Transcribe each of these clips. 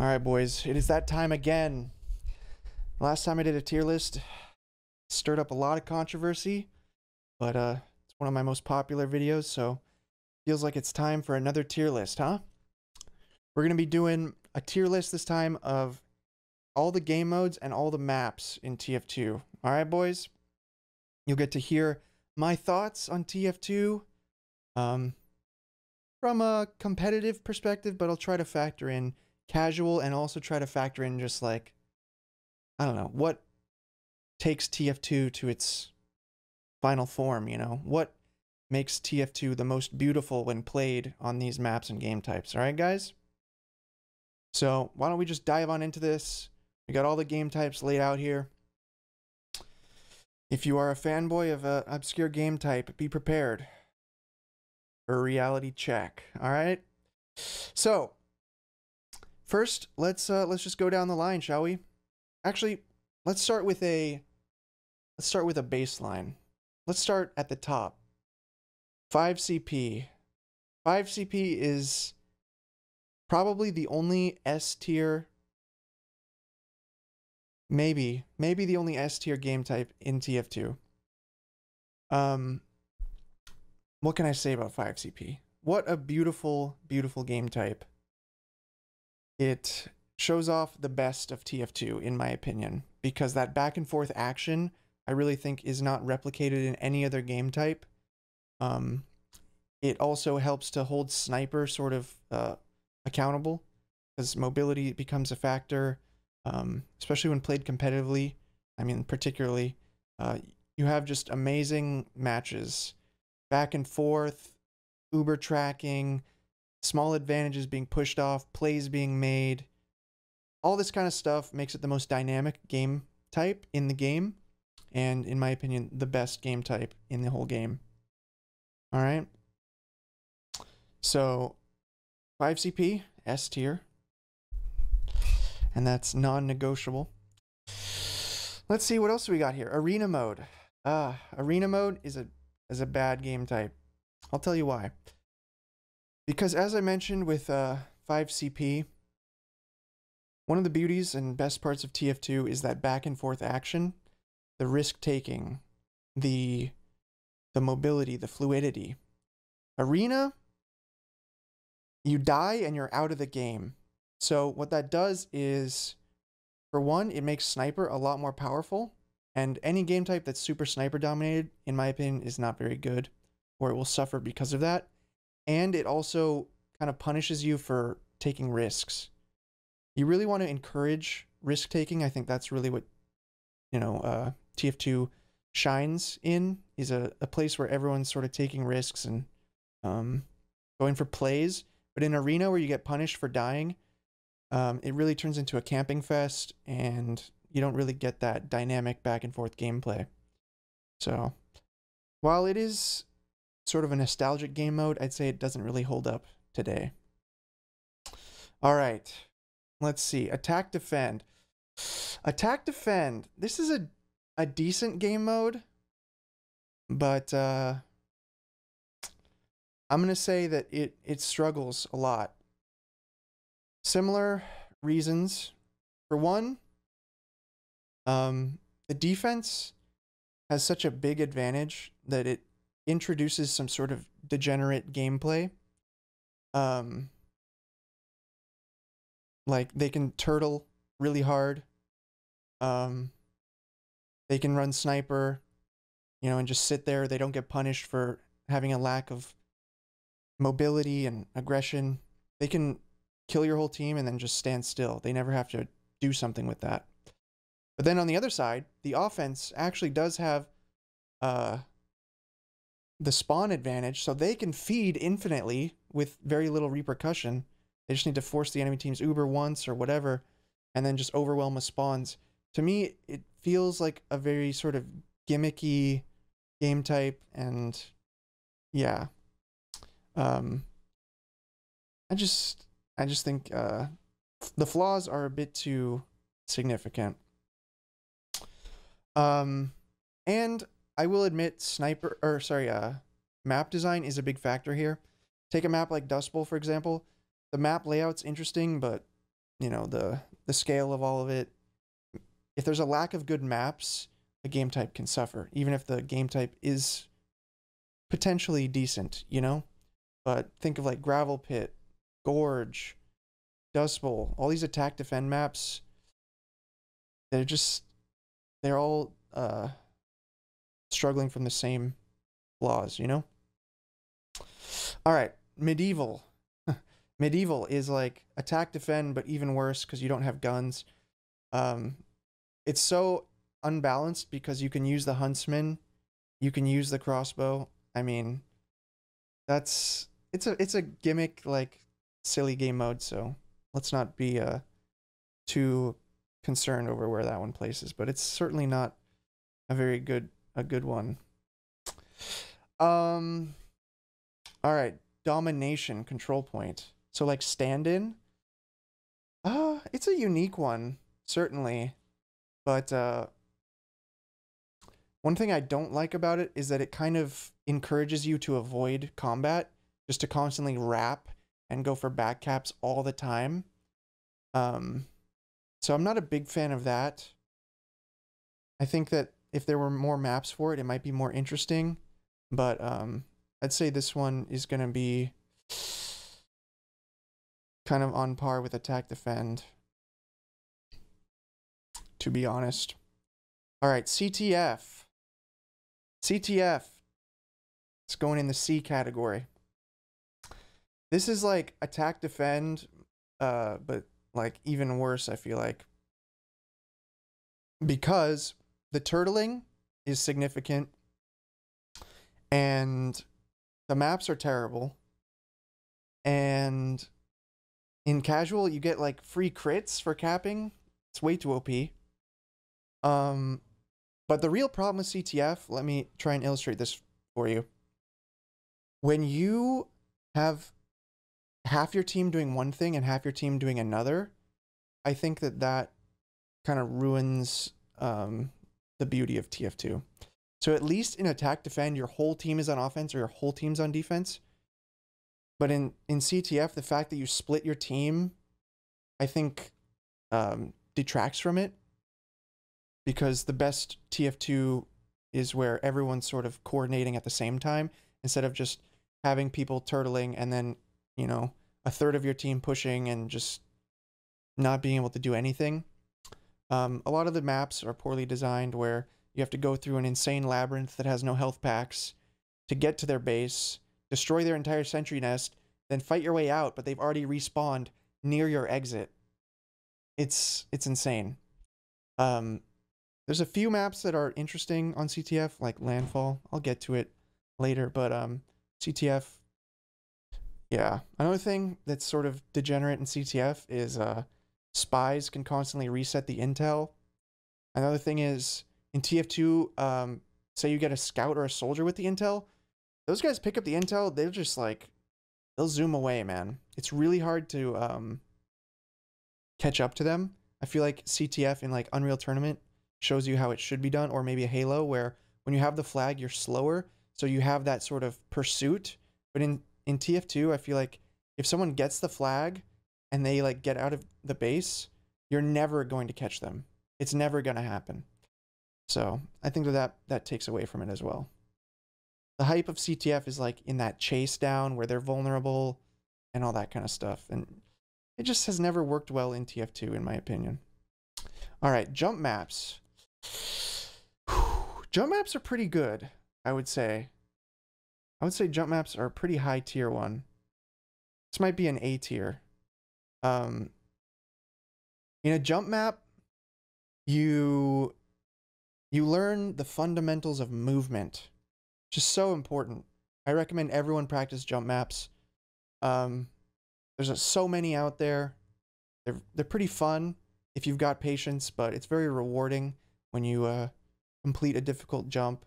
Alright, boys, it is that time again. Last time I did a tier list, stirred up a lot of controversy, but it's one of my most popular videos, so feels like it's time for another tier list, huh? We're going to be doing a tier list this time of all the game modes and all the maps in TF2. Alright, boys? You'll get to hear my thoughts on TF2 from a competitive perspective, but I'll try to factor in casual and also try to factor in just like, I don't know, what takes TF2 to its final form, you know? What makes TF2 the most beautiful when played on these maps and game types, alright guys? So why don't we just dive on into this? We got all the game types laid out here. If you are a fanboy of an obscure game type, be prepared for a reality check, alright? So, first, let's just go down the line, shall we? Actually, let's start with a baseline. Let's start at the top. 5CP. 5CP is probably the only S tier, maybe the only S tier game type in TF2. What can I say about 5CP? What a beautiful, beautiful game type. It shows off the best of TF2, in my opinion, because that back and forth action, I really think, is not replicated in any other game type. It also helps to hold sniper sort of accountable, because mobility becomes a factor, especially when played competitively. I mean, particularly, you have just amazing matches, back and forth, uber tracking, small advantages being pushed off, plays being made. All this kind of stuff makes it the most dynamic game type in the game, and in my opinion, the best game type in the whole game. All right. So 5CP, S tier, and that's non-negotiable. Let's see, what else do we got here? Arena mode. Arena mode is a bad game type. I'll tell you why. Because as I mentioned with 5CP, one of the beauties and best parts of TF2 is that back and forth action, the risk taking, the mobility, the fluidity. Arena, you die and you're out of the game. So what that does is, for one, it makes sniper a lot more powerful, and any game type that's super sniper dominated, in my opinion, is not very good, or it will suffer because of that. And it also kind of punishes you for taking risks. You really want to encourage risk taking. I think that's really what, you know, TF2 shines in, is a place where everyone's sort of taking risks and going for plays. But in Arena, where you get punished for dying, it really turns into a camping fest, and you don't really get that dynamic back and forth gameplay. So while it is sort of a nostalgic game mode, I'd say it doesn't really hold up today. All right, let's see. Attack defend. Attack defend. This is a decent game mode, but I'm gonna say that it struggles a lot. Similar reasons. For one, the defense has such a big advantage that it introduces some sort of degenerate gameplay. Like, they can turtle really hard. They can run sniper, you know, and just sit there. They don't get punished for having a lack of mobility and aggression. They can kill your whole team and then just stand still. They never have to do something with that. But then on the other side, the offense actually does have the spawn advantage, so they can feed infinitely with very little repercussion. They just need to force the enemy team's uber once or whatever, and then just overwhelm with spawns. To me, it feels like a very sort of gimmicky game type, and yeah. I just think the flaws are a bit too significant. And I will admit map design is a big factor here. Take a map like Dust Bowl, for example. The map layout's interesting, but you know, the scale of all of it. If there's a lack of good maps, the game type can suffer, even if the game type is potentially decent, you know? But think of like Gravel Pit, Gorge, Dust Bowl, all these attack defend maps. They're all struggling from the same flaws, you know? All right, Medieval. Medieval is like attack defend, but even worse because you don't have guns. It's so unbalanced because you can use the Huntsman, you can use the crossbow. I mean, it's a gimmick, like silly game mode. So let's not be too concerned over where that one places. But it's certainly not a very good one. All right, Domination control point. So like stand-in. It's a unique one, certainly. But one thing I don't like about it is that it kind of encourages you to avoid combat, just to constantly wrap and go for back caps all the time. So I'm not a big fan of that. I think that if there were more maps for it, it might be more interesting. But I'd say this one is going to be kind of on par with attack defend, to be honest. All right, Ctf. Ctf. It's going in the C category. This is like attack defend, but like even worse, I feel like. Because the turtling is significant and the maps are terrible. And in casual, you get like free crits for capping. It's way too OP. But the real problem with Ctf, let me try and illustrate this for you. When you have half your team doing one thing and half your team doing another, I think that kind of ruins the beauty of TF2. So at least in attack defend, your whole team is on offense or your whole team's on defense. But in Ctf, the fact that you split your team, I think detracts from it. Because the best TF2 is where everyone's sort of coordinating at the same time, instead of just having people turtling and then, you know, a third of your team pushing and just not being able to do anything. A lot of the maps are poorly designed where you have to go through an insane labyrinth that has no health packs to get to their base, destroy their entire sentry nest, then fight your way out, but they've already respawned near your exit. It's insane. There's a few maps that are interesting on Ctf, like Landfall. I'll get to it later, but Ctf, yeah. Another thing that's sort of degenerate in Ctf is spies can constantly reset the intel. Another thing is, in TF2, say you get a scout or a soldier with the intel, those guys pick up the intel, they'll just like, they'll zoom away, man. It's really hard to catch up to them. I feel like Ctf in like Unreal Tournament shows you how it should be done, or maybe a Halo where when you have the flag, you're slower, so you have that sort of pursuit. But in TF2, I feel like if someone gets the flag and they like get out of the base, you're never going to catch them. It's never going to happen. So I think that takes away from it as well. The hype of Ctf is like in that chase down where they're vulnerable and all that kind of stuff. And it just has never worked well in TF2, in my opinion. All right, jump maps. Jump maps are pretty good, I would say. I would say jump maps are a pretty high tier one. This might be an A tier. In a jump map, you learn the fundamentals of movement, which is so important. I recommend everyone practice jump maps. There's so many out there. They're pretty fun if you've got patience, but it's very rewarding when you complete a difficult jump.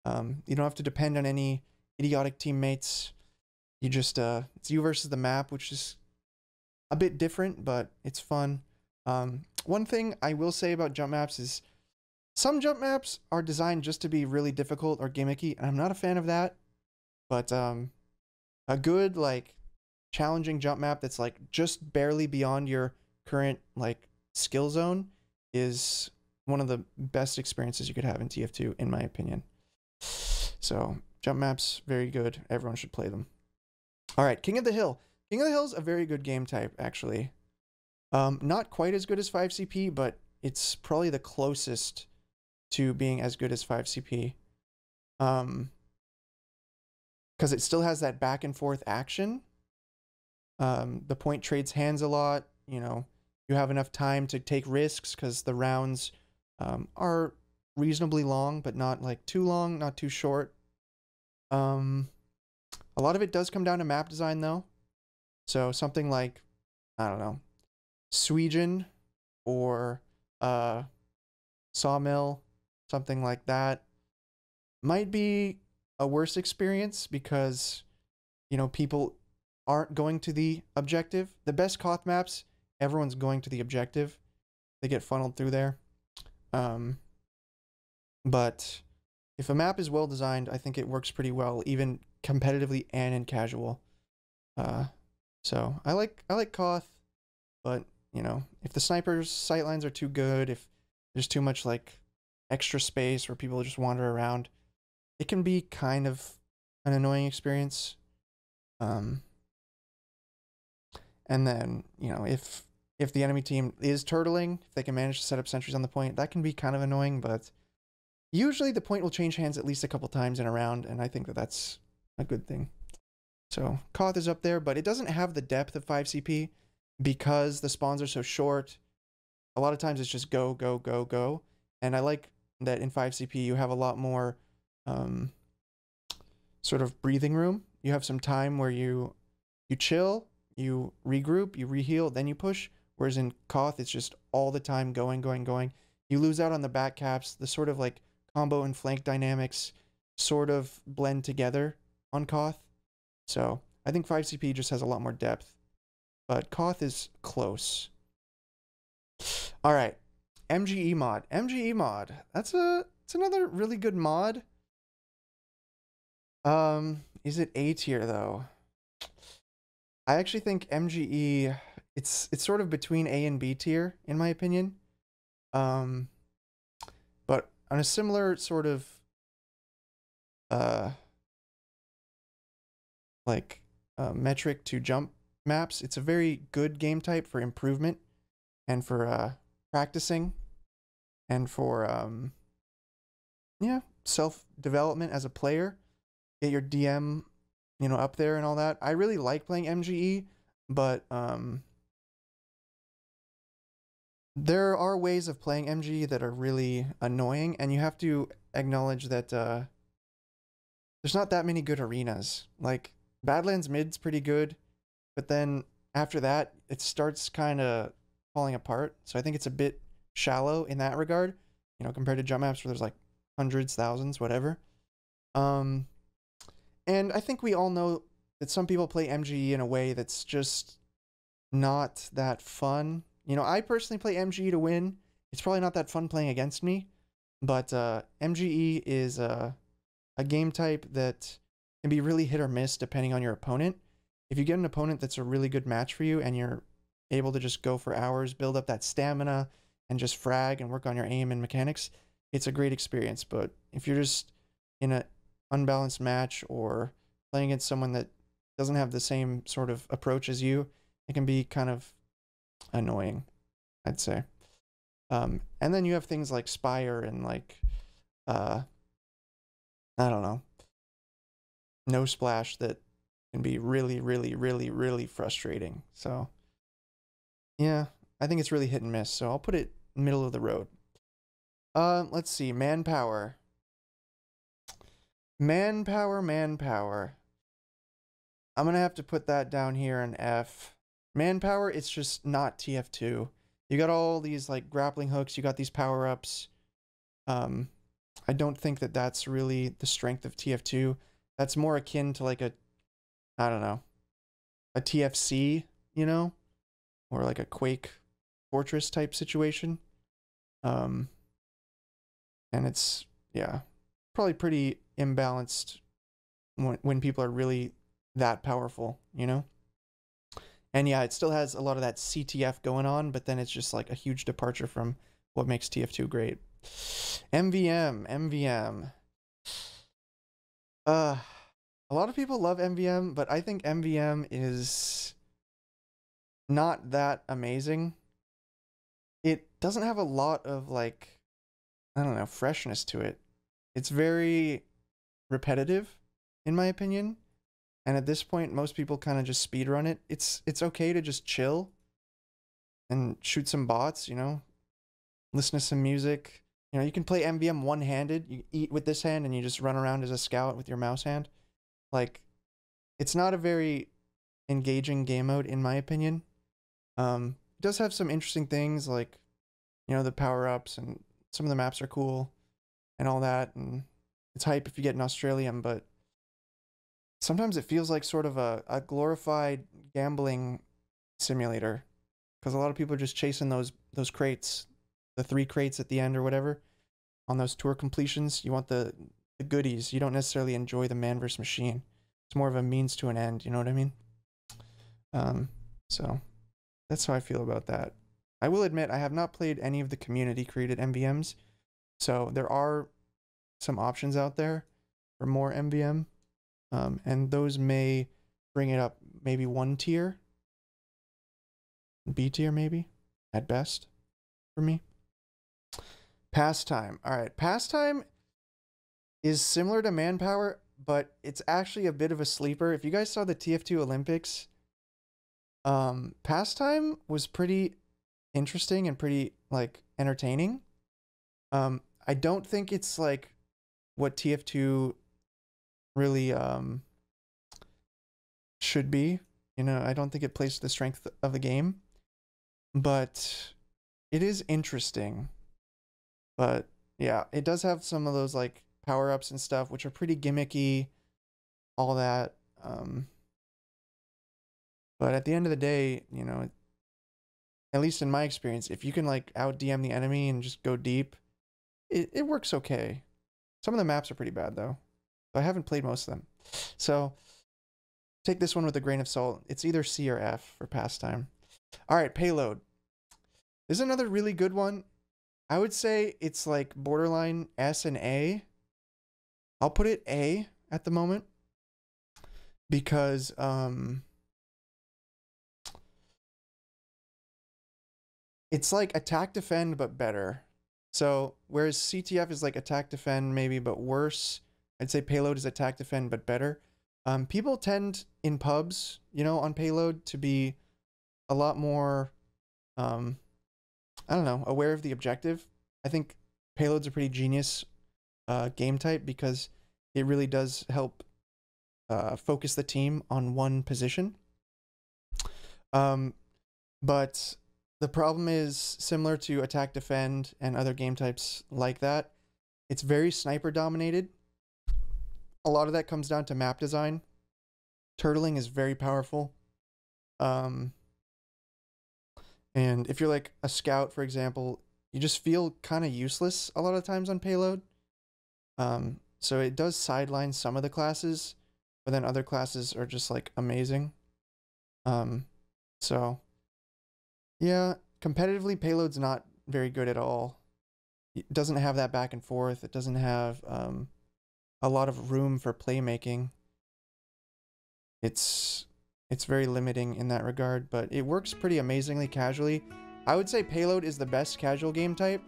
You don't have to depend on any idiotic teammates. You just it's you versus the map, which is a bit different, but it's fun. One thing I will say about jump maps is some jump maps are designed just to be really difficult or gimmicky, and I'm not a fan of that. But a good like challenging jump map that's like just barely beyond your current like skill zone is one of the best experiences you could have in TF2, in my opinion. So jump maps, very good. Everyone should play them. All right, King of the Hill. King of the Hill is a very good game type, actually. Not quite as good as 5CP, but it's probably the closest to being as good as 5CP. Because it still has that back and forth action. The point trades hands a lot. You know, you have enough time to take risks because the rounds are reasonably long, but not like too long, not too short. A lot of it does come down to map design, though. So something like, I don't know, Sweden or Sawmill, something like that, might be a worse experience because, you know, people aren't going to the objective. The best Koth maps, everyone's going to the objective. They get funneled through there. But if a map is well designed, I think it works pretty well, even competitively and in casual. So I like Koth, but you know, if the snipers' sightlines are too good, if there's too much like extra space where people just wander around, it can be kind of an annoying experience. And then, you know, if the enemy team is turtling, if they can manage to set up sentries on the point, that can be kind of annoying, but usually the point will change hands at least a couple times in a round, and I think that that's a good thing. So Koth is up there, but it doesn't have the depth of 5CP because the spawns are so short. A lot of times it's just go, go, go, go. And I like that in 5CP you have a lot more sort of breathing room. You have some time where you chill, you regroup, you reheal, then you push. Whereas in Koth, it's just all the time going, going, going. You lose out on the back caps. The sort of like combo and flank dynamics sort of blend together on Koth. So I think 5CP just has a lot more depth. But Koth is close. All right. MGE mod. MGE mod. It's another really good mod. Is it A tier though? I actually think MGE, it's sort of between A and B tier in my opinion. But on a similar sort of metric to jump maps, it's a very good game type for improvement and for practicing and for yeah, self-development as a player. Get your DM, you know, up there and all that. I really like playing MGE, but there are ways of playing MGE that are really annoying, and you have to acknowledge that there's not that many good arenas. Like, Badlands mid's pretty good, but then after that, it starts kind of falling apart. So I think it's a bit shallow in that regard, you know, compared to jump maps where there's like hundreds, thousands, whatever. And I think we all know that some people play MGE in a way that's just not that fun. You know, I personally play MGE to win. It's probably not that fun playing against me, but MGE is a game type that can be really hit or miss depending on your opponent. If you get an opponent that's a really good match for you and you're able to just go for hours, build up that stamina, and just frag and work on your aim and mechanics, it's a great experience. But if you're just in an unbalanced match or playing against someone that doesn't have the same sort of approach as you, it can be kind of annoying, I'd say. And then you have things like Spire and like I don't know, No Splash that can be really, really, really, really frustrating. So yeah, I think it's really hit and miss. So I'll put it middle of the road. Let's see, Manpower. Manpower. I'm gonna have to put that down here in F. Manpower, it's just not TF2. You got all these like grappling hooks, you got these power-ups. I don't think that that's really the strength of TF2. That's more akin to like a, I don't know, a TFC, you know? Or like a Quake Fortress type situation. And it's, yeah, probably pretty imbalanced when people are really that powerful, you know? And yeah, it still has a lot of that CTF going on, but then it's just like a huge departure from what makes TF2 great. MVM. A lot of people love MVM, but I think MVM is not that amazing. It doesn't have a lot of, like, I don't know, freshness to it. It's very repetitive, in my opinion. And at this point, most people kind of just speedrun it. It's okay to just chill and shoot some bots, you know, listen to some music. You know, you can play MVM one-handed. You eat with this hand and you just run around as a scout with your mouse hand. Like, it's not a very engaging game mode, in my opinion. It does have some interesting things, like, you know, the power-ups, and some of the maps are cool and all that, and it's hype if you get an Australian, but sometimes it feels like sort of a glorified gambling simulator, because a lot of people are just chasing those crates, the 3 crates at the end or whatever, on those tour completions. You want the goodies. You don't necessarily enjoy the man versus machine. It's more of a means to an end, you know what I mean? So that's how I feel about that. I will admit I have not played any of the community created MVMs, so there are some options out there for more MVM, and those may bring it up maybe 1 tier, B tier maybe, at best, for me. Pastime. All right, Pastime is similar to Manpower, but it's actually a bit of a sleeper. If you guys saw the TF2 Olympics, Pastime was pretty interesting and pretty, like, entertaining. I don't think it's like what TF2 really should be. You know, I don't think it plays to the strength of the game, but it is interesting. But yeah, it does have some of those, like, power-ups and stuff, which are pretty gimmicky, all that. But at the end of the day, you know, at least in my experience, if you can, like, out DM the enemy and just go deep, it works okay. Some of the maps are pretty bad though. I haven't played most of them. So take this one with a grain of salt. It's either C or F for Pastime. All right, Payload. This is another really good one. I would say it's like borderline S and A. I'll put it A at the moment because it's like attack defend but better. So whereas CTF is like attack defend maybe but worse, I'd say Payload is attack defend but better. People tend in pubs, you know, on Payload to be a lot more I don't know, aware of the objective. I think Payload's a pretty genius game type because it really does help focus the team on one position. But the problem is, similar to attack defend and other game types like that, it's very sniper dominated. A lot of that comes down to map design. Turtling is very powerful. And if you're like a scout, for example, you just feel kind of useless a lot of times on Payload. So it does sideline some of the classes, but then other classes are just like amazing. So yeah, competitively Payload's not very good at all. It doesn't have that back and forth. It doesn't have a lot of room for playmaking. It's very limiting in that regard, but it works pretty amazingly casually. I would say Payload is the best casual game type,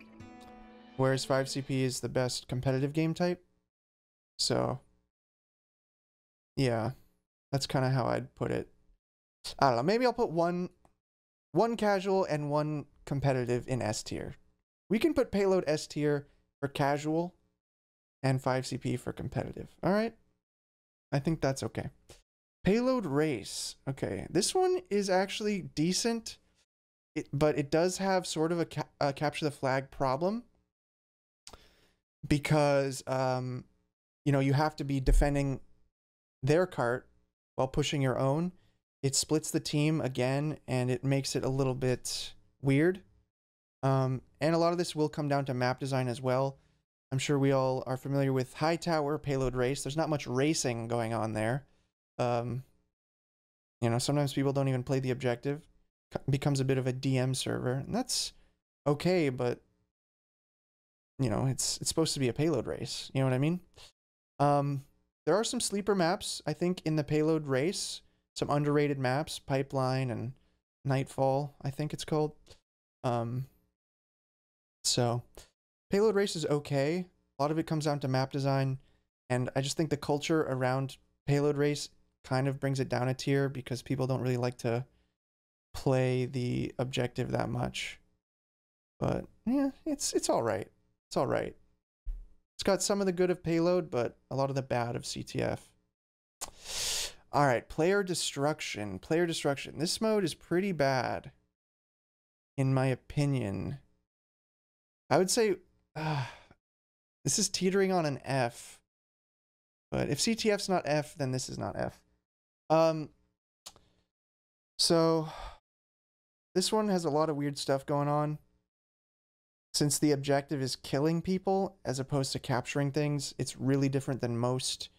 whereas 5CP is the best competitive game type. So yeah, that's kind of how I'd put it. I don't know, maybe I'll put one casual and one competitive in S tier. We can put Payload S tier for casual and 5CP for competitive. All right, I think that's okay. Payload Race. Okay, this one is actually decent, but it does have sort of a capture the flag problem because, you know, you have to be defending their cart while pushing your own. It splits the team again, and it makes it a little bit weird. And a lot of this will come down to map design as well. I'm sure we all are familiar with Hightower, Payload Race. There's not much racing going on there. You know, sometimes people don't even play the objective. Becomes a bit of a DM server, and that's okay, but you know, it's supposed to be a payload race. You know what I mean? There are some sleeper maps, I think, in the payload race. Some underrated maps, Pipeline and Nightfall, I think it's called. So payload race is okay. A lot of it comes down to map design, and I just think the culture around payload race kind of brings it down a tier because people don't really like to play the objective that much. But yeah, it's all right. It's all right. It's got some of the good of payload, but a lot of the bad of CTF. All right, player destruction. Player destruction. This mode is pretty bad, in my opinion. I would say this is teetering on an F. But if CTF's not F, then this is not F. So this one has a lot of weird stuff going on. Since the objective is killing people as opposed to capturing things, it's really different than most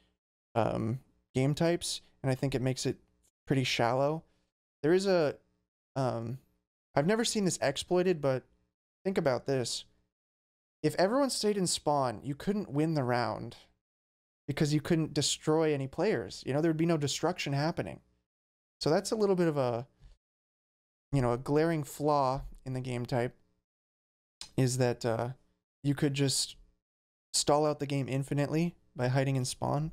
game types, and I think it makes it pretty shallow. There is a I've never seen this exploited, but think about this. If everyone stayed in spawn, you couldn't win the round because you couldn't destroy any players. You know, there would be no destruction happening. So that's a little bit of a, you know, a glaring flaw in the game type, is that you could just stall out the game infinitely by hiding in spawn.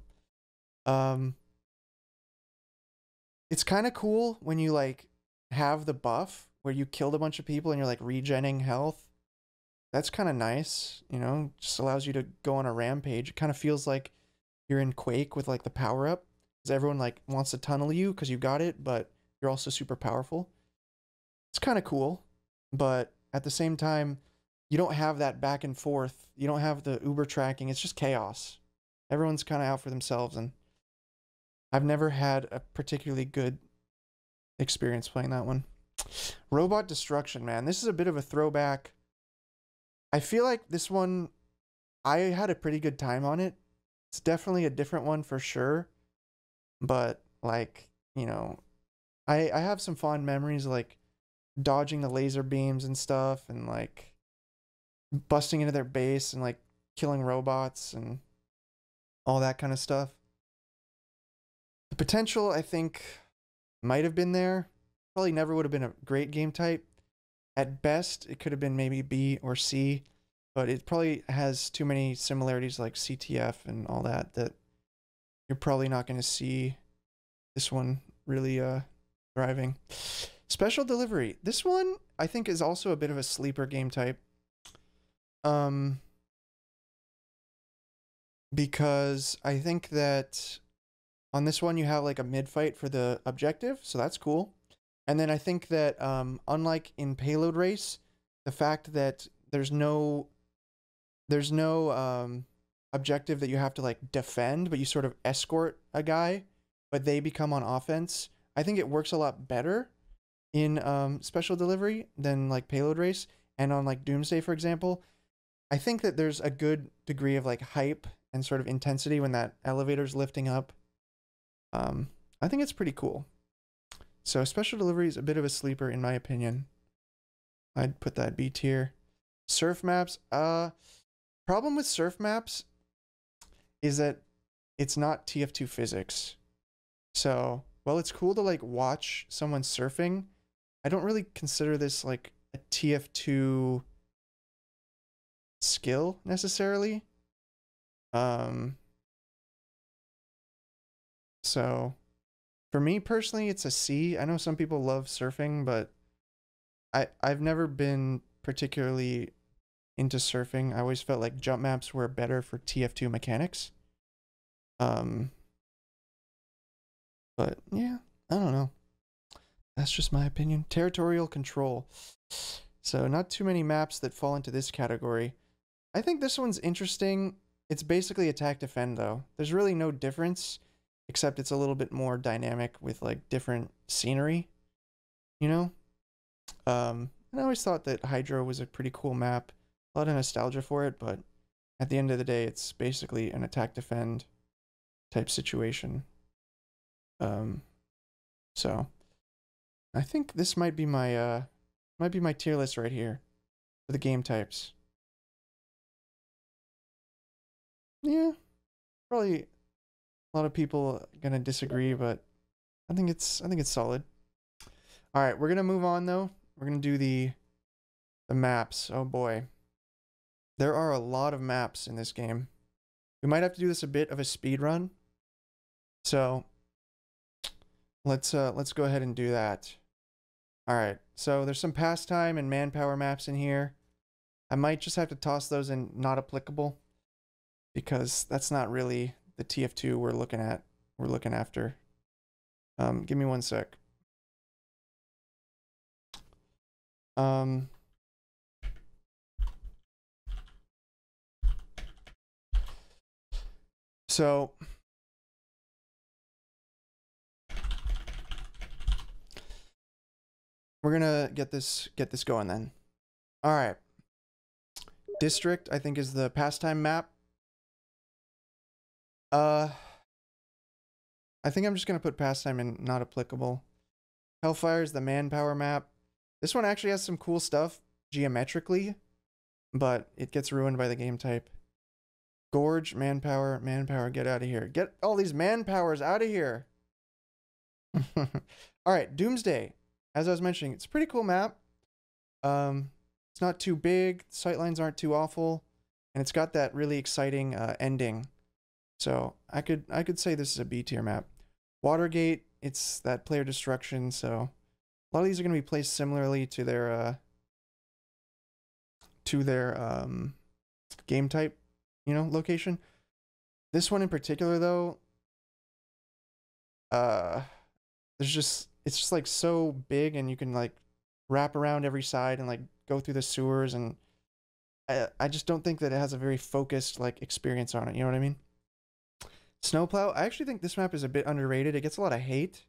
It's kind of cool when you like have the buff where you killed a bunch of people and you're like regenning health. That's kind of nice, you know, just allows you to go on a rampage. It kind of feels like you're in Quake with like the power up, because everyone like wants to tunnel you because you got it, but you're also super powerful. It's kind of cool, but at the same time, you don't have that back and forth. You don't have the Uber tracking. It's just chaos. Everyone's kind of out for themselves, and I've never had a particularly good experience playing that one. Robot destruction, man. This is a bit of a throwback. I feel like this one, I had a pretty good time on it. It's definitely a different one for sure. But like, you know, I have some fond memories like dodging the laser beams and stuff, and like busting into their base and like killing robots and all that kind of stuff. The potential, I think, might have been there. Probably never would have been a great game type. At best, it could have been maybe B or C, but it probably has too many similarities like CTF and all that that you're probably not going to see this one really thriving. Special delivery. This one, I think, is also a bit of a sleeper game type. Because I think that on this one you have like a mid fight for the objective, so that's cool. And then I think that unlike in Payload Race, the fact that there's no objective that you have to like defend, but you sort of escort a guy, but they become on offense. I think it works a lot better in Special Delivery than like Payload Race. And on like Doomsday, for example, I think that there's a good degree of like hype and sort of intensity when that elevator's lifting up. I think it's pretty cool. So Special Delivery is a bit of a sleeper in my opinion. I'd put that B tier. Surf maps. Problem with surf maps is that it's not TF2 physics. So while it's cool to like watch someone surfing, I don't really consider this like a TF2 skill necessarily. So for me personally, it's a C. I know some people love surfing, but I've never been particularly into surfing. I always felt like jump maps were better for TF2 mechanics. But yeah, I don't know. That's just my opinion. Territorial control. So not too many maps that fall into this category. I think this one's interesting. It's basically attack defend though. There's really no difference, except it's a little bit more dynamic with like different scenery, you know? And I always thought that Hydro was a pretty cool map. A lot of nostalgia for it, but at the end of the day, it's basically an attack defend type situation. So I think this might be my tier list right here for the game types. Yeah, probably a lot of people are gonna disagree, but I think it's solid. All right, we're gonna move on though. We're gonna do the maps. Oh boy, there are a lot of maps in this game. We might have to do this a bit of a speed run. So let's go ahead and do that. All right, so there's some pastime and manpower maps in here. I might just have to toss those in not applicable because that's not really the TF2 we're looking after. Give me one sec. So we're gonna get this going then. All right. District, I think, is the pastime map. I think I'm just gonna put pastime in not applicable. Hellfire is the manpower map. This one actually has some cool stuff geometrically, but it gets ruined by the game type. Gorge, manpower, get out of here. Get all these manpowers out of here. All right, Doomsday. As I was mentioning, it's a pretty cool map. It's not too big, sightlines aren't too awful, and it's got that really exciting ending. So I could say this is a B tier map. Watergate, it's that player destruction, so a lot of these are going to be placed similarly to their game type, location. This one in particular though, it's just like so big, and you can like wrap around every side and like go through the sewers, and I just don't think that it has a very focused like experience on it, you know what I mean? Snowplow, I actually think this map is a bit underrated. It gets a lot of hate.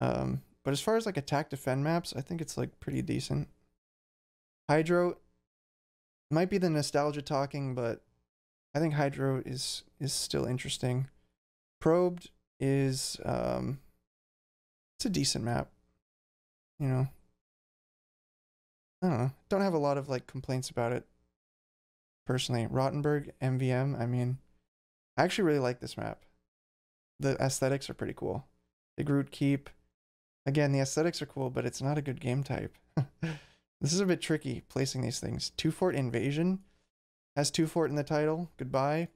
But as far as like attack defend maps, I think it's like pretty decent. Hydro might be the nostalgia talking, but I think Hydro is still interesting. Probed is it's a decent map. I don't know. Don't have a lot of like complaints about it personally. Rottenburg, MVM, I mean, I actually really like this map. The aesthetics are pretty cool. Big Root Keep. Again, the aesthetics are cool, but it's not a good game type. This is a bit tricky, placing these things. 2-Fort Invasion has 2-Fort in the title. Goodbye.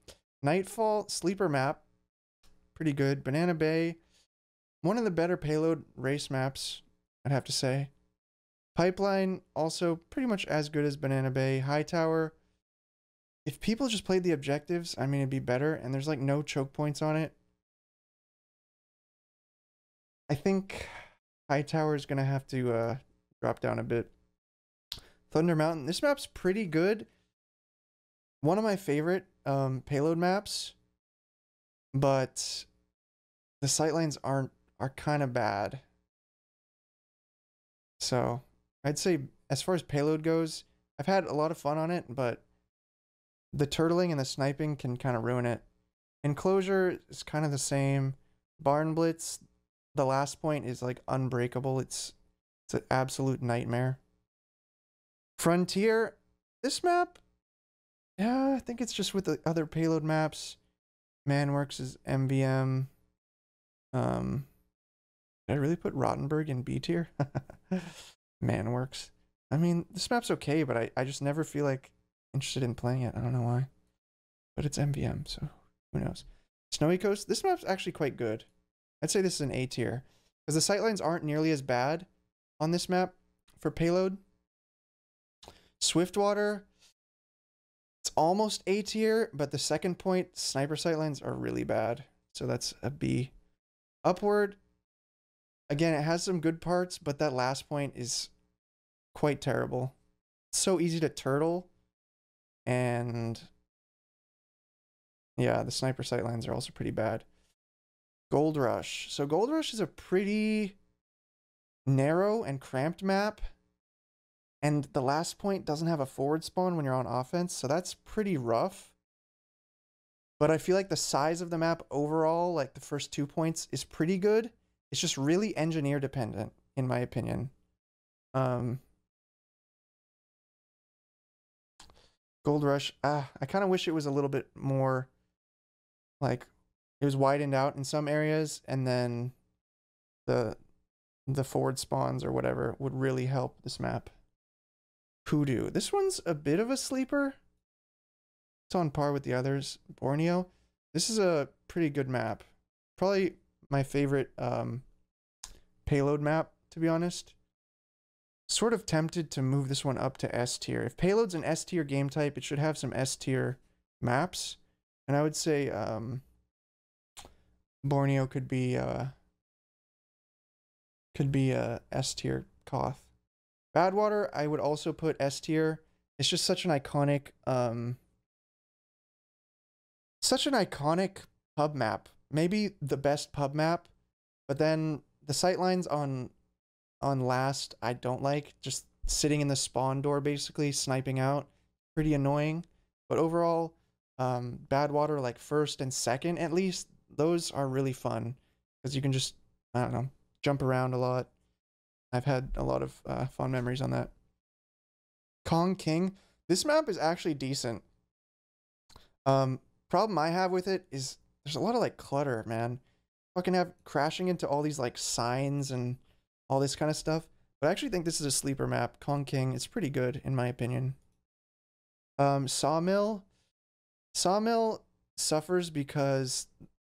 Nightfall, sleeper map. Pretty good. Banana Bay. One of the better Payload Race maps, I'd have to say. Pipeline, also pretty much as good as Banana Bay. Hightower. If people just played the objectives, I mean, it'd be better. And there's like no choke points on it. I think Hightower is going to have to drop down a bit. Thunder Mountain. This map's pretty good. One of my favorite payload maps. But the sightlines are kind of bad. So I'd say as far as payload goes, I've had a lot of fun on it, but the turtling and the sniping can kind of ruin it. Enclosure is kind of the same. Barn Blitz, the last point is like unbreakable. It's an absolute nightmare. Frontier, this map, yeah, I think it's just with the other payload maps. Manworks is MVM. Did I really put Rottenburg in B tier? Manworks. I mean, this map's okay, but I just never feel like interested in playing it. I don't know why. But it's MVM, so who knows. Snowy Coast, this map's actually quite good. I'd say this is an A tier. Because the sightlines aren't nearly as bad on this map for payload. Swiftwater, it's almost A tier, but the second point, sniper sightlines are really bad. So that's a B. Upward, again, it has some good parts, but that last point is quite terrible. It's so easy to turtle. And yeah, the sniper sightlines are also pretty bad. Gold Rush. So Gold Rush is a pretty narrow and cramped map. And the last point doesn't have a forward spawn when you're on offense, so that's pretty rough. But I feel like the size of the map overall, like the first 2 points, is pretty good. It's just really engineer dependent, in my opinion. Gold Rush, I kind of wish it was a little bit more, like, it was widened out in some areas, and then the forward spawns or whatever would really help this map. Hoodoo. This one's a bit of a sleeper. It's on par with the others. Borneo. This is a pretty good map. Probably my favorite payload map, to be honest. Sort of tempted to move this one up to S tier. If payload's an S tier game type, it should have some S tier maps. And I would say Borneo could be a S tier Koth. Badwater, I would also put S tier. It's just such an iconic pub map. Maybe the best pub map, but then the sightlines on last I don't like. Just sitting in the spawn door basically sniping out, pretty annoying. But overall, Badwater, like first and second at least, those are really fun because you can just, I don't know, jump around a lot. I've had a lot of fond memories on that. Kong King, this map is actually decent. Problem I have with it is there's a lot of like clutter, man. Fucking have crashing into all these like signs and all this kind of stuff. But I actually think this is a sleeper map. Kong King, it's pretty good in my opinion. Sawmill suffers because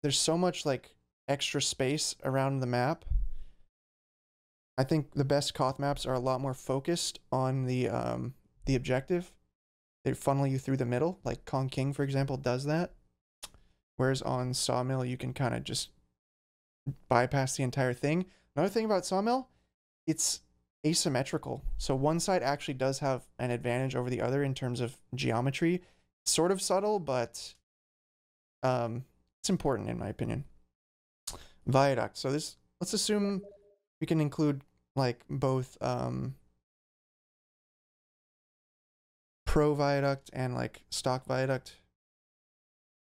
there's so much like extra space around the map. I think the best Koth maps are a lot more focused on the objective. They funnel you through the middle, like Kong King, for example, does that. Whereas on Sawmill, you can kind of just bypass the entire thing. Another thing about Sawmill, it's asymmetrical. So one side actually does have an advantage over the other in terms of geometry. Sort of subtle, but it's important in my opinion. Viaduct. So this, let's assume we can include like both pro Viaduct and like stock Viaduct.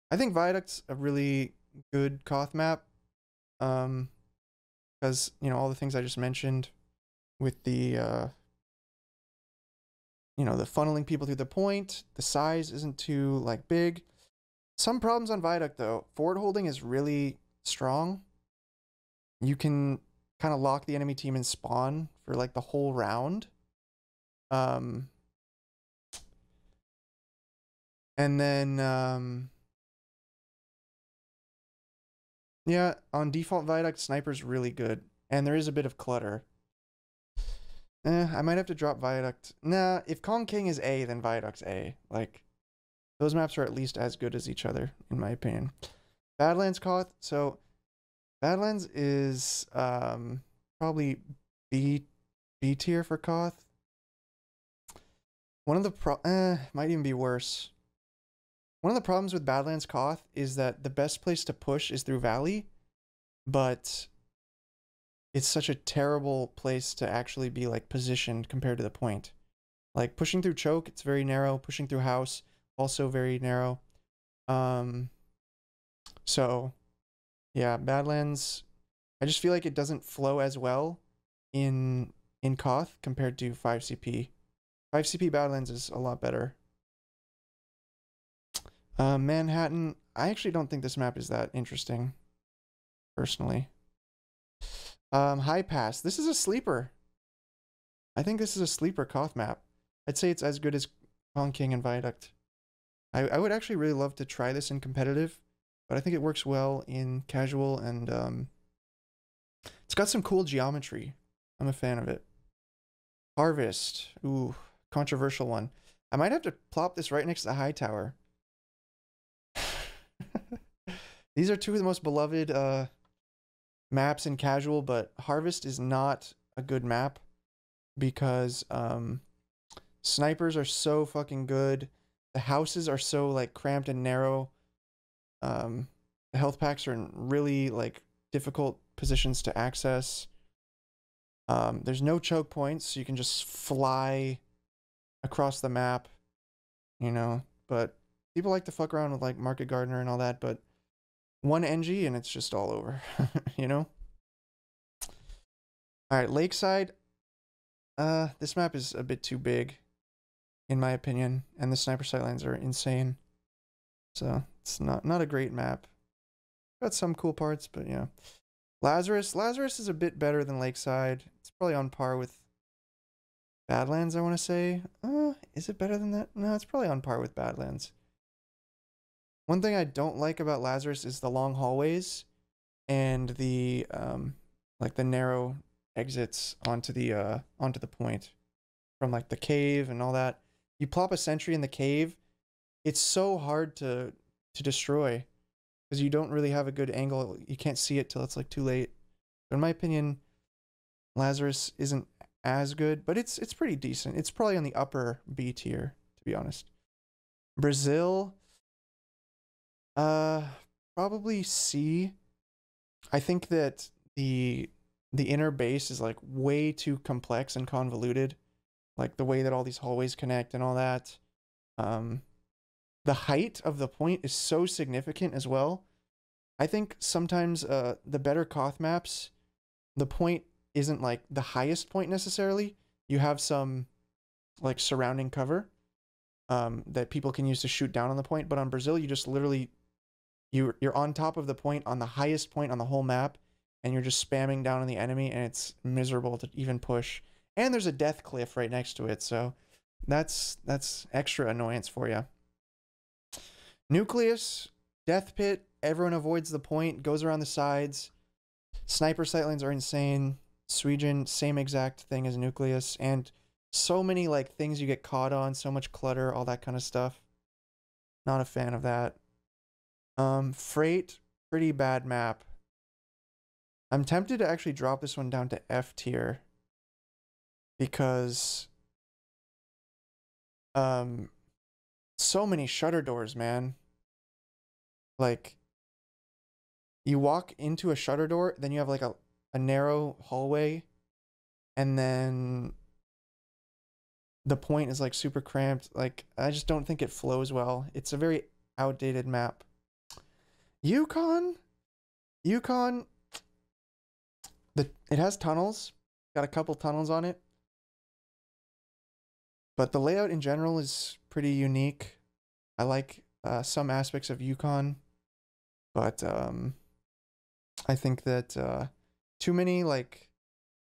I think Viaduct's a really good Koth map because, you know, all the things I just mentioned with the you know, the funneling people through the point, the size isn't too like big. Some problems on Viaduct though. Forward holding is really strong. You can kind of lock the enemy team in spawn for like the whole round. And then yeah, on default Viaduct, Sniper's really good. And there is a bit of clutter. I might have to drop Viaduct. Nah, if Kong King is A, then Viaduct's A. Like, those maps are at least as good as each other, in my opinion. Badlands Koth. So, Badlands is probably B tier for Koth. One of the might even be worse. One of the problems with Badlands Koth is that the best place to push is through Valley, but it's such a terrible place to actually be like positioned compared to the point. Like pushing through Choke, it's very narrow. Pushing through House, also very narrow. So yeah, Badlands, I just feel like it doesn't flow as well in Koth compared to 5CP. 5CP Badlands is a lot better. Manhattan, I actually don't think this map is that interesting, personally. High Pass, this is a sleeper. I think this is a sleeper Koth map. I'd say it's as good as Kong King and Viaduct. I would actually really love to try this in competitive, but I think it works well in casual, and it's got some cool geometry. I'm a fan of it. Harvest, ooh, controversial one. I might have to plop this right next to the Hightower. These are two of the most beloved maps in casual, but Harvest is not a good map because snipers are so fucking good. The houses are so like cramped and narrow. The health packs are in really like difficult positions to access. There's no choke points, so you can just fly across the map, you know, but people like to fuck around with like Market Gardener and all that, but one NG and it's just all over, you know? All right, Lakeside. This map is a bit too big, in my opinion, and the sniper sightlines are insane. So it's not a great map. Got some cool parts, but yeah. Lazarus is a bit better than Lakeside. It's probably on par with Badlands, I want to say. Is it better than that? No, it's probably on par with Badlands. One thing I don't like about Lazarus is the long hallways and the like the narrow exits onto the point from like the cave and all that. You plop a sentry in the cave, it's so hard to destroy because you don't really have a good angle. You can't see it till it's like too late. But in my opinion, Lazarus isn't as good, but it's pretty decent. It's probably on the upper B tier, to be honest. Brazil, probably C. I think that the inner base is like way too complex and convoluted, like the way that all these hallways connect and all that. The height of the point is so significant as well. I think sometimes the better Koth maps, the point isn't like the highest point necessarily. You have some like surrounding cover that people can use to shoot down on the point. But on Brazil, you just literally, you're on top of the point on the highest point on the whole map, and you're just spamming down on the enemy, and it's miserable to even push. And there's a death cliff right next to it, so that's extra annoyance for you. Nucleus Death Pit, everyone avoids the point, goes around the sides. Sniper sightlines are insane. Sweden, same exact thing as Nucleus, and so many like things you get caught on, so much clutter, all that kind of stuff. Not a fan of that. Freight, pretty bad map. I'm tempted to actually drop this one down to F tier because so many shutter doors, man. Like you walk into a shutter door, then you have like a narrow hallway, and then the point is like super cramped. Like I just don't think it flows well. It's a very outdated map. Yukon, it has tunnels, got a couple tunnels on it, but the layout in general is pretty unique. I like some aspects of Yukon, but I think that too many like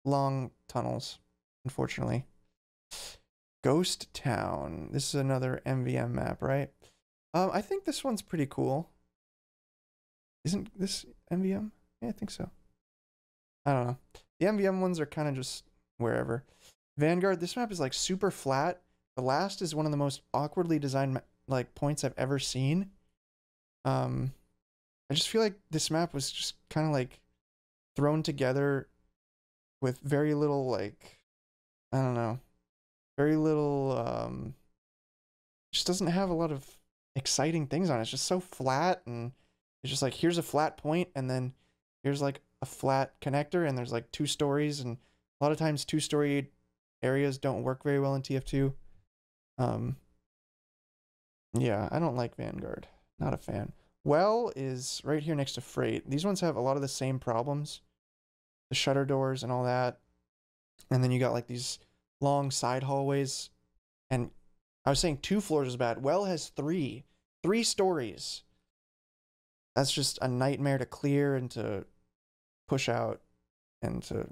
long tunnels, unfortunately. Ghost Town. This is another MVM map, right? I think this one's pretty cool. Isn't this MVM? Yeah, I think so. I don't know. The MVM ones are kind of just wherever. Vanguard, this map is like super flat. The last is one of the most awkwardly designed like points I've ever seen. I just feel like this map was just kind of like thrown together with very little like, I don't know, very little, just doesn't have a lot of exciting things on it. It's just so flat, and it's just like, here's a flat point, and then here's like a flat connector, and there's like 2 stories, and a lot of times 2-story areas don't work very well in TF2. Yeah, I don't like Vanguard. Not a fan. Well is right here next to Freight. These ones have a lot of the same problems. The shutter doors and all that. And then you got like these long side hallways. And I was saying 2 floors is bad. Well has 3. 3 stories. That's just a nightmare to clear and to push out and to,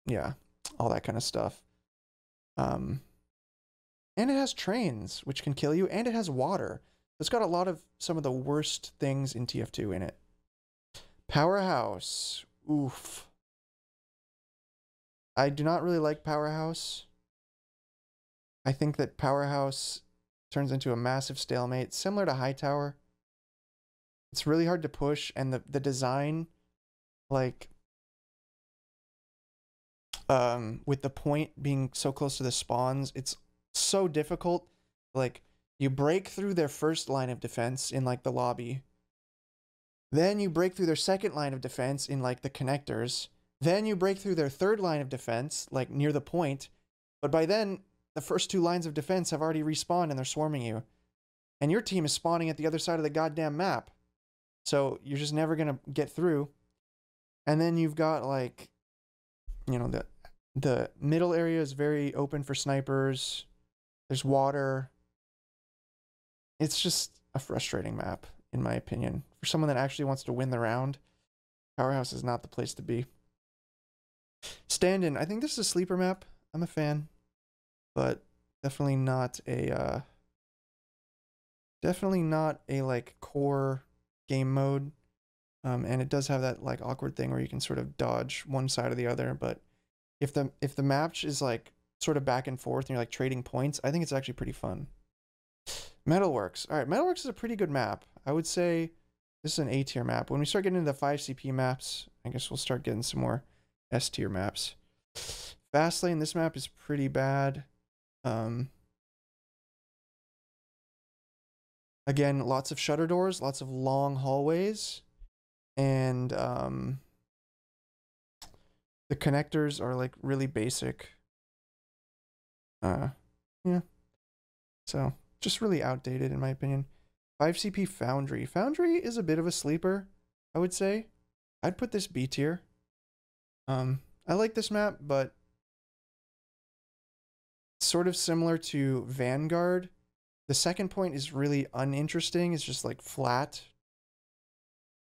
yeah, all that kind of stuff. And it has trains, which can kill you, and it has water. It's got a lot of some of the worst things in TF2 in it. Powerhouse. Oof. I do not really like Powerhouse. I think that Powerhouse turns into a massive stalemate, similar to Hightower. It's really hard to push, and the design, like, with the point being so close to the spawns, it's so difficult. Like, you break through their first line of defense in like the lobby, then you break through their second line of defense in like the connectors, then you break through their third line of defense like near the point, but by then the first 2 lines of defense have already respawned and they're swarming you, and your team is spawning at the other side of the goddamn map, so you're just never gonna get through. And then you've got like, you know, the The middle area is very open for snipers. There's water. It's just a frustrating map, in my opinion. For someone that actually wants to win the round, Powerhouse is not the place to be. Stand-in. I think this is a sleeper map. I'm a fan. But definitely not a like core game mode. And it does have that like awkward thing where you can sort of dodge one side or the other, but if the match is like sort of back and forth and you're like trading points, I think it's actually pretty fun. Metalworks. All right, Metalworks is a pretty good map. I would say this is an A tier map. When we start getting into the 5 CP maps, I guess we'll start getting some more S tier maps. Fastlane, this map is pretty bad. Again, lots of shutter doors, lots of long hallways, and the connectors are like really basic. Yeah. So just really outdated in my opinion. 5 CP Foundry. Foundry is a bit of a sleeper, I would say. I'd put this B tier. I like this map, but sort of similar to Vanguard. The second point is really uninteresting. It's just like flat.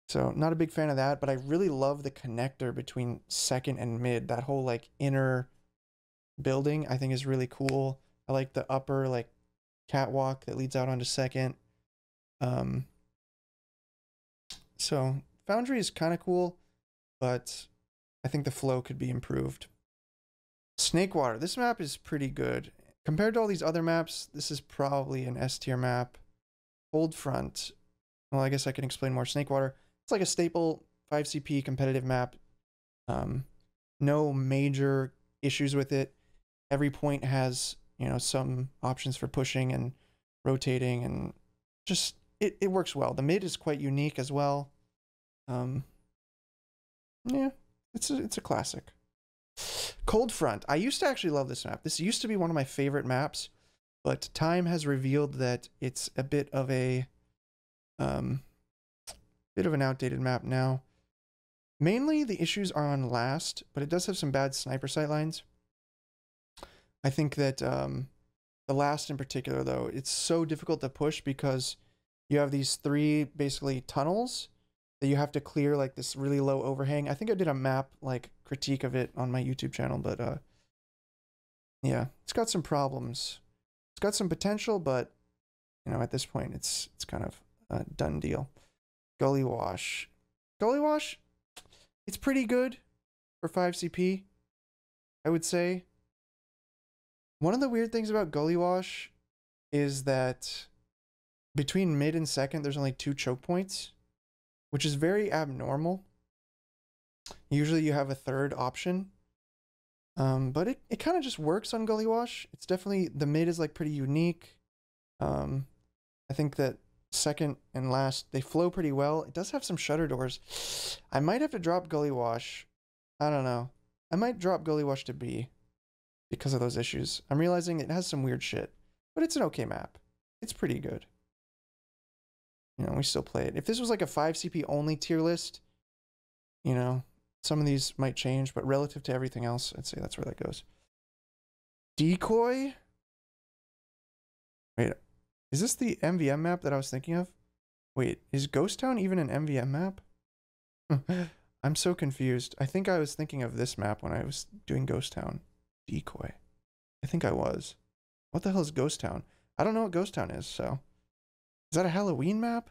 So not a big fan of that, but I really love the connector between second and mid. That whole like inner building I think is really cool. I like the upper like catwalk that leads out onto second. So Foundry is kind of cool, but I think the flow could be improved. Snakewater. This map is pretty good. Compared to all these other maps, this is probably an S tier map. Cold Front. Well, I guess I can explain more. Snakewater. It's like a staple 5 CP competitive map. No major issues with it. Every point has, you know, some options for pushing and rotating, and just it works well. The mid is quite unique as well. Yeah, it's a classic. Cold Front. I used to actually love this map. This used to be one of my favorite maps, but time has revealed that it's a bit of an outdated map now. Mainly the issues are on last, but it does have some bad sniper sightlines. I think that the last in particular, though, it's so difficult to push because you have these 3 basically tunnels that you have to clear like this really low overhang. I think I did a map like critique of it on my YouTube channel, but yeah, it's got some problems. It's got some potential, but you know, at this point it's kind of a done deal. Gully Wash. Gully Wash, it's pretty good for 5 CP, I would say. One of the weird things about Gully Wash is that between mid and second, there's only 2 choke points, which is very abnormal. Usually you have a third option. But it kind of just works on Gully Wash. It's definitely, the mid is like pretty unique. I think that second and last, they flow pretty well. It does have some shutter doors. I might have to drop Gully Wash. I don't know. I might drop Gully Wash to B because of those issues. I'm realizing it has some weird shit, but it's an okay map. It's pretty good. You know, we still play it. If this was like a 5 CP only tier list, you know, some of these might change, but relative to everything else, I'd say that's where that goes. Decoy? Wait, is this the MVM map that I was thinking of? Wait, is Ghost Town even an MVM map? I'm so confused. I think I was thinking of this map when I was doing Ghost Town. Decoy. I think I was. What the hell is Ghost Town? I don't know what Ghost Town is, so. Is that a Halloween map?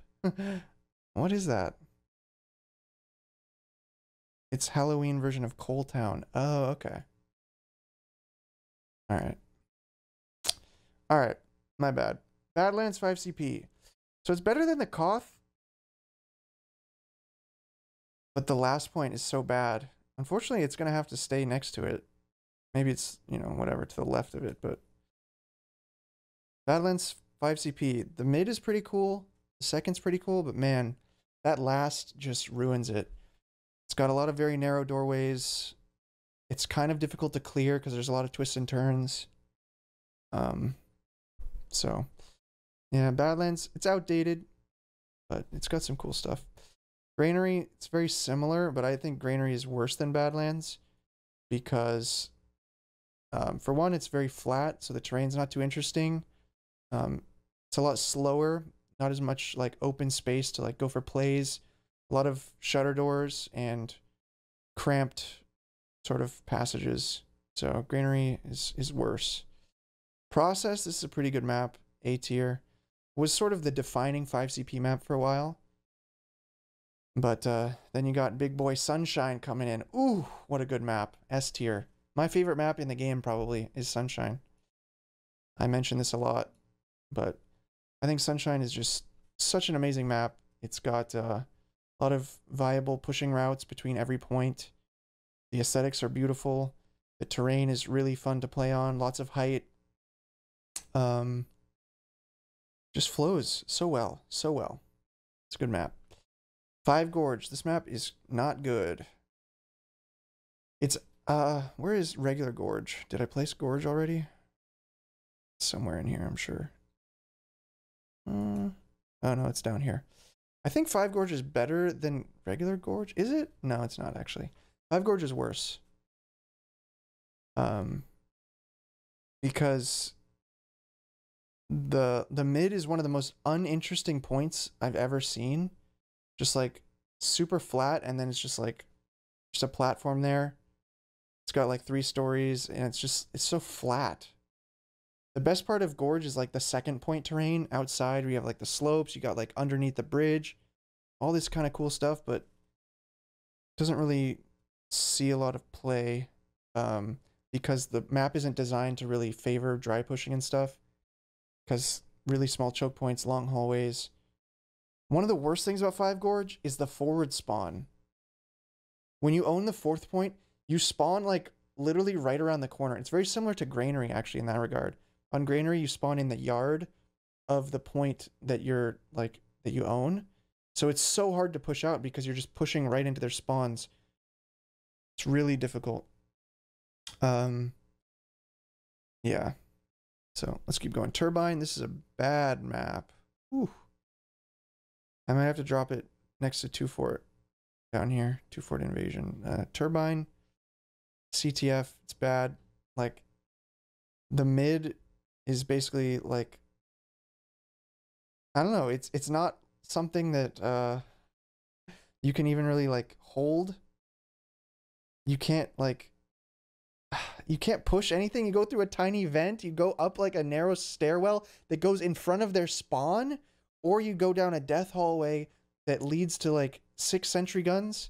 What is that? It's Halloween version of Coal Town. Oh, okay. Alright. Alright. My bad. Badlands 5 CP. So it's better than the Koth. But the last point is so bad. Unfortunately, it's going to have to stay next to it. Maybe it's, you know, whatever, to the left of it, but Badlands 5 CP. The mid is pretty cool. The second's pretty cool, but man, that last just ruins it. It's got a lot of very narrow doorways. It's kind of difficult to clear because there's a lot of twists and turns. So, yeah, Badlands, it's outdated, but it's got some cool stuff. Granary, it's very similar, but I think Granary is worse than Badlands because For one, it's very flat, so the terrain's not too interesting. It's a lot slower, not as much like open space to like go for plays. A lot of shutter doors and cramped sort of passages. So Granary is worse. Process, this is a pretty good map. A tier. Was sort of the defining 5CP map for a while. But then you got Big Boy Sunshine coming in. Ooh, what a good map. S tier. My favorite map in the game probably is Sunshine. I mention this a lot, but I think Sunshine is just such an amazing map. It's got a lot of viable pushing routes between every point. The aesthetics are beautiful. The terrain is really fun to play on. Lots of height. Just flows so well. So well. It's a good map. 5 Gorge. This map is not good. It's, where is regular Gorge? Did I place Gorge already? Somewhere in here, I'm sure. Oh no, it's down here. I think 5 Gorge is better than regular Gorge. Is it? No, it's not actually. 5 Gorge is worse. Because the mid is one of the most uninteresting points I've ever seen. Just like super flat, and then it's just like just a platform there. It's got like 3 stories, and it's so flat. The best part of Gorge is like the second point terrain outside, where you have like the slopes, you got like underneath the bridge, all this kind of cool stuff, but doesn't really see a lot of play because the map isn't designed to really favor dry pushing and stuff, because really small choke points, long hallways. One of the worst things about 5 Gorge is the forward spawn. When you own the 4th point, you spawn like literally right around the corner. It's very similar to Granary actually in that regard. On Granary, you spawn in the yard of the point that you're like that you own. So it's so hard to push out because you're just pushing right into their spawns. It's really difficult. Yeah. So let's keep going. Turbine, this is a bad map. Whew. I might have to drop it next to 2 Fort down here. 2 Fort Invasion. Turbine, Ctf, it's bad. Like, the mid is basically like, I don't know, it's not something that you can even really like hold. You can't like, you can't push anything. You go through a tiny vent, you go up like a narrow stairwell that goes in front of their spawn, or you go down a death hallway that leads to like 6 sentry guns.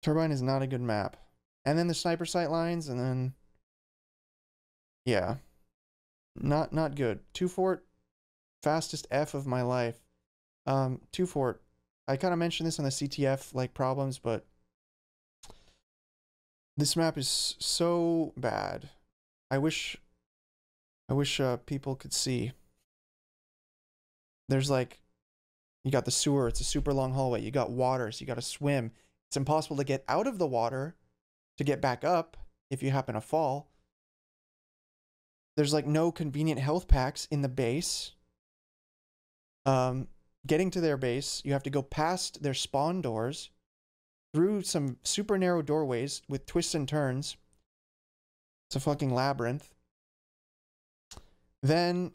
Turbine is not a good map. And then the sniper sight lines, and then yeah, not good. 2 Fort, fastest F of my life. 2 Fort, I kind of mentioned this on the CTF like problems, but this map is so bad. I wish people could see. There's like, you got the sewer, it's a super long hallway. You got water, so you got to swim. It's impossible to get out of the water to get back up if you happen to fall. There's like no convenient health packs in the base. Getting to their base, you have to go past their spawn doors, through some super narrow doorways with twists and turns. It's a fucking labyrinth. Then,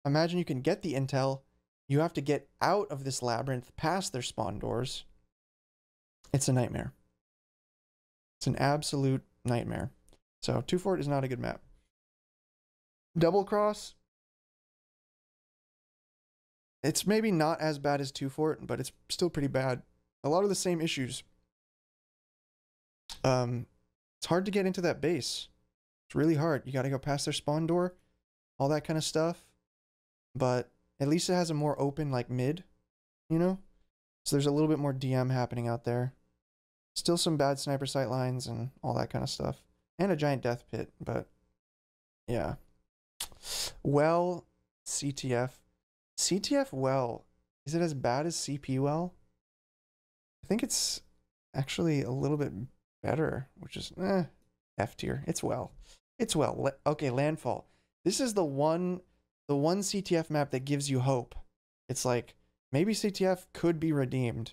imagine you can get the intel. You have to get out of this labyrinth past their spawn doors. It's a nightmare. It's an absolute nightmare. So 2 Fort is not a good map. Double Cross. It's maybe not as bad as 2 Fort, but it's still pretty bad. A lot of the same issues. It's hard to get into that base. It's really hard. You got to go past their spawn door, all that kind of stuff. But at least it has a more open like mid, you know? So there's a little bit more DM happening out there. Still some bad sniper sight lines and all that kind of stuff. And a giant death pit, but yeah. Well, CTF. CTF well. Is it as bad as CP well? I think it's actually a little bit better, which is F tier. It's well. It's well. Okay, Landfall. This is the one CTF map that gives you hope. It's like, maybe CTF could be redeemed.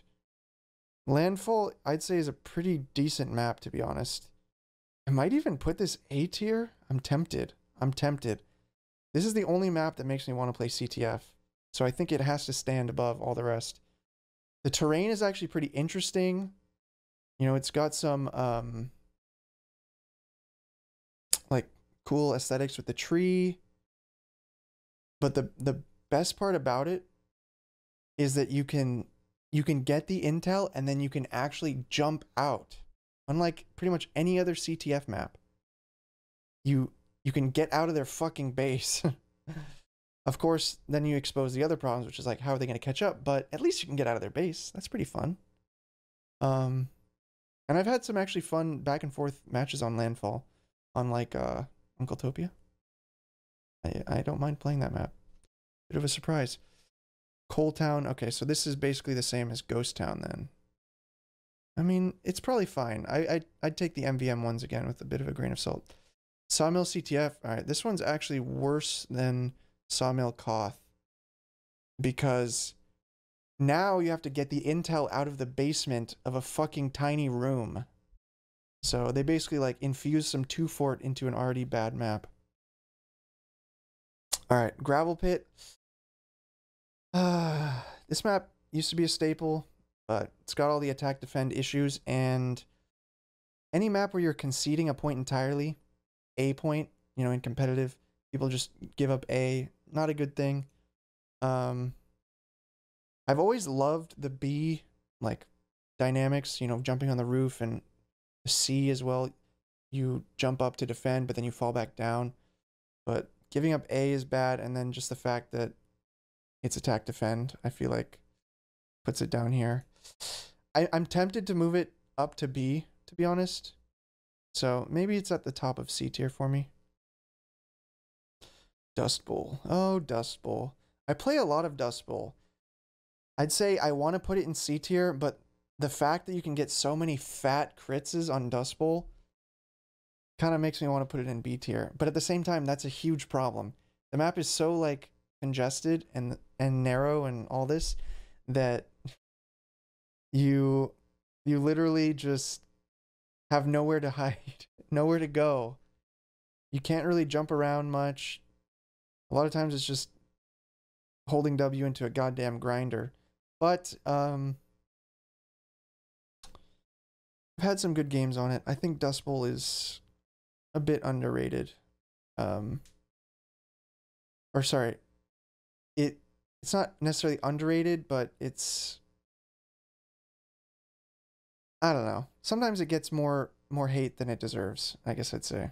Landfall, I'd say, is a pretty decent map, to be honest. I might even put this A tier. I'm tempted. I'm tempted. This is the only map that makes me want to play CTF. So I think it has to stand above all the rest. The terrain is actually pretty interesting. You know, it's got some like cool aesthetics with the tree. But the best part about it is that you can get the intel and then you can actually jump out. Unlike pretty much any other CTF map. You can get out of their fucking base. Of course, then you expose the other problems, which is like, how are they going to catch up? But at least you can get out of their base. That's pretty fun. And I've had some actually fun back and forth matches on Landfall, on like Uncletopia. I don't mind playing that map. Bit of a surprise. Coal Town. Okay, so this is basically the same as Ghost Town then. I mean, it's probably fine. I'd take the MVM ones again with a bit of a grain of salt. Sawmill Ctf. All right, this one's actually worse than Sawmill Ctf because now you have to get the intel out of the basement of a fucking tiny room. So they basically like infuse some 2-fort into an already bad map. All right, Gravel Pit. This map used to be a staple, but it's got all the attack defend issues, and any map where you're conceding a point entirely, A point, you know, in competitive, people just give up A, not a good thing. I've always loved the B, like, dynamics, you know, jumping on the roof, and the C as well. You jump up to defend, but then you fall back down. But giving up A is bad, and then just the fact that it's attack defend, I feel like puts it down here. I'm tempted to move it up to B, to be honest. So maybe it's at the top of C tier for me. Dust Bowl. Oh, Dust Bowl. I play a lot of Dust Bowl. I'd say I want to put it in C tier, but the fact that you can get so many fat crits on Dust Bowl kind of makes me want to put it in B tier. But at the same time, that's a huge problem. The map is so like congested and narrow and all this that you literally just have nowhere to hide, nowhere to go. You can't really jump around much. A lot of times it's just holding W into a goddamn grinder. But I've had some good games on it. I think Dust Bowl is a bit underrated. Or sorry, it's not necessarily underrated, but it's, I don't know. Sometimes it gets more hate than it deserves, I guess I'd say.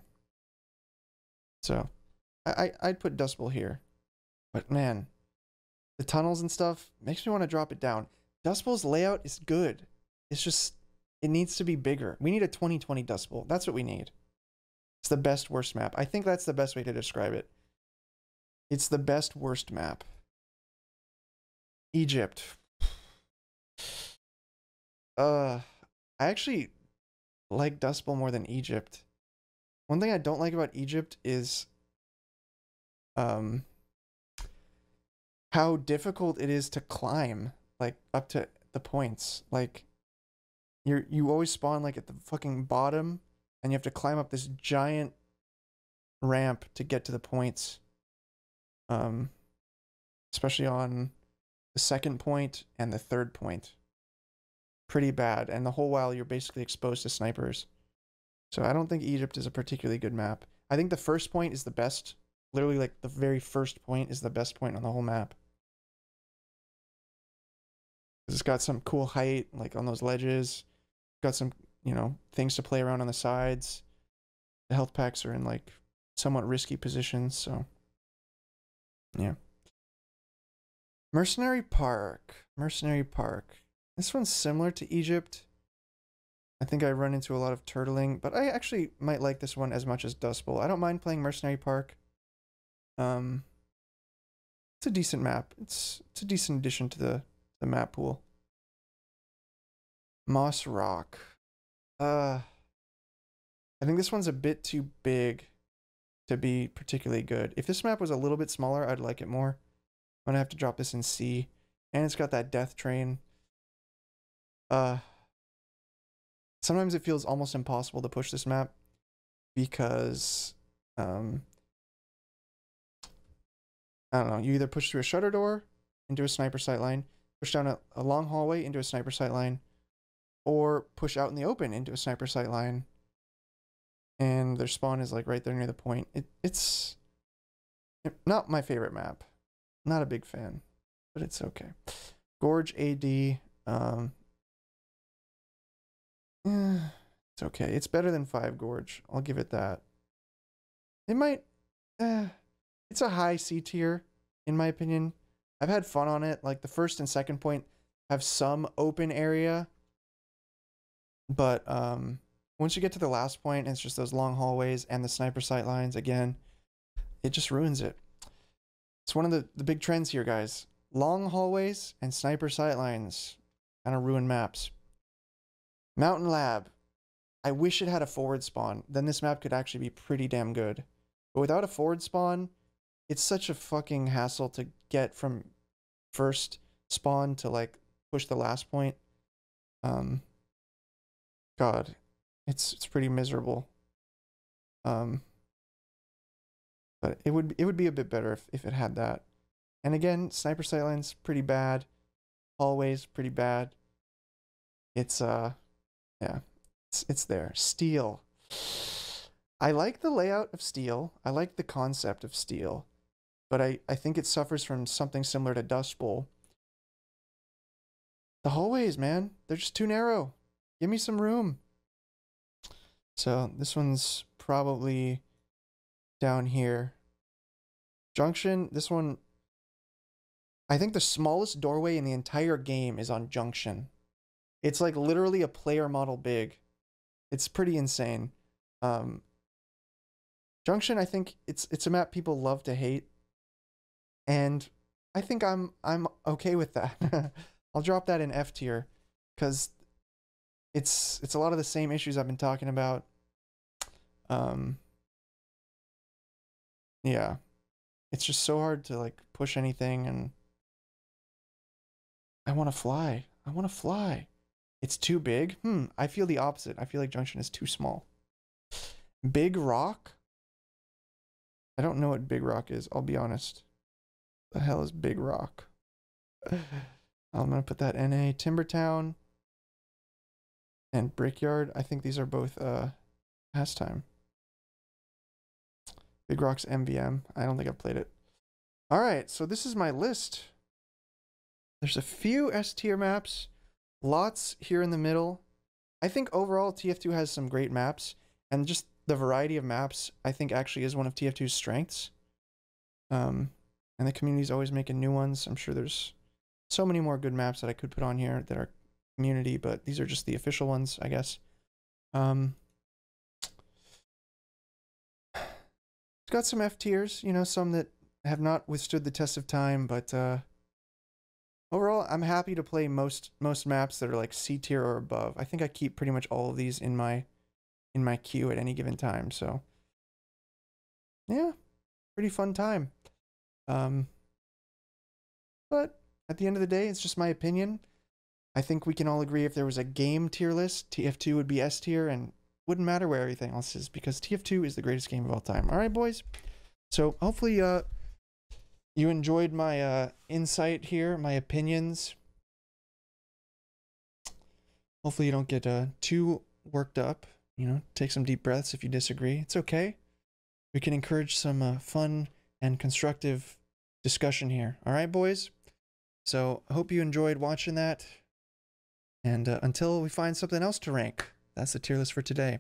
So I'd put Dust Bowl here. But man, the tunnels and stuff makes me want to drop it down. Dust Bowl's layout is good. It's just, it needs to be bigger. We need a 2020 Dust Bowl. That's what we need. It's the best worst map. I think that's the best way to describe it. It's the best worst map. Egypt. I actually like Dust Bowl more than Egypt. One thing I don't like about Egypt is how difficult it is to climb, like, up to the points. Like, you always spawn, like, at the fucking bottom, and you have to climb up this giant ramp to get to the points. Especially on the second point and the third point. Pretty bad, and the whole while you're basically exposed to snipers. So I don't think Egypt is a particularly good map. I think the first point is the best. Literally, like, the very first point is the best point on the whole map. It's got some cool height, like, on those ledges. Got some, you know, things to play around on the sides. The health packs are in, like, somewhat risky positions, so... yeah. Mercenary Park. Mercenary Park. This one's similar to Egypt. I think I run into a lot of turtling, but I actually might like this one as much as Dust Bowl. I don't mind playing Mercenary Park. It's a decent map. It's a decent addition to the map pool. Moss Rock. I think this one's a bit too big to be particularly good. If this map was a little bit smaller, I'd like it more. I'm gonna have to drop this in C. And it's got that death train. Sometimes it feels almost impossible to push this map. because I don't know, you either push through a shutter door into a sniper sight line, push down a long hallway into a sniper sight line, or push out in the open into a sniper sight line, and their spawn is like right there near the point. It's not my favorite map. Not a big fan, but it's okay. Gorge AD, it's okay. It's better than 5 Gorge. I'll give it that. It might, it's a high C tier, in my opinion. I've had fun on it. Like the first and second point have some open area, but once you get to the last point, and it's just those long hallways and the sniper sight lines again, it just ruins it. It's one of the big trends here, guys. Long hallways and sniper sight lines kind of ruin maps. Mountain Lab. I wish it had a forward spawn. Then this map could actually be pretty damn good. But without a forward spawn, it's such a fucking hassle to get from first spawn to like push the last point. God, it's pretty miserable. But it would be a bit better if it had that. And again, sniper sightline's pretty bad. Hallways pretty bad. It's yeah, it's there. Steel. I like the layout of Steel. I like the concept of Steel, but I think it suffers from something similar to Dust Bowl. The hallways, man, they're just too narrow. Give me some room. So this one's probably down here. Junction, this one, I think the smallest doorway in the entire game is on Junction. It's like literally a player model big. It's pretty insane. Junction, I think it's a map people love to hate, and I think I'm okay with that. I'll drop that in F tier because it's a lot of the same issues I've been talking about. Yeah, it's just so hard to like push anything, and I want to fly. I want to fly. It's too big. I feel the opposite. I feel like Junction is too small. Big Rock? I don't know what Big Rock is, I'll be honest. The hell is Big Rock? I'm gonna put that NA. Timbertown and Brickyard. I think these are both pastime. Big Rock's MVM. I don't think I've played it. Alright, so this is my list. There's a few S tier maps. Lots here in the middle. I think overall TF2 has some great maps, and just the variety of maps I think actually is one of TF2's strengths. And the community's always making new ones. I'm sure there's so many more good maps that I could put on here that are community, but these are just the official ones, I guess. It's got some F tiers, you know, some that have not withstood the test of time, but overall, I'm happy to play most maps that are like C tier or above. I think I keep pretty much all of these in my queue at any given time. So yeah, pretty fun time. But at the end of the day, it's just my opinion. I think we can all agree if there was a game tier list, TF2 would be S tier, and wouldn't matter where everything else is because TF2 is the greatest game of all time. All right, boys. So hopefully you enjoyed my insight here, my opinions. Hopefully you don't get too worked up. You know, take some deep breaths if you disagree. It's okay. We can encourage some fun and constructive discussion here. All right, boys? So I hope you enjoyed watching that. And until we find something else to rank, that's the tier list for today.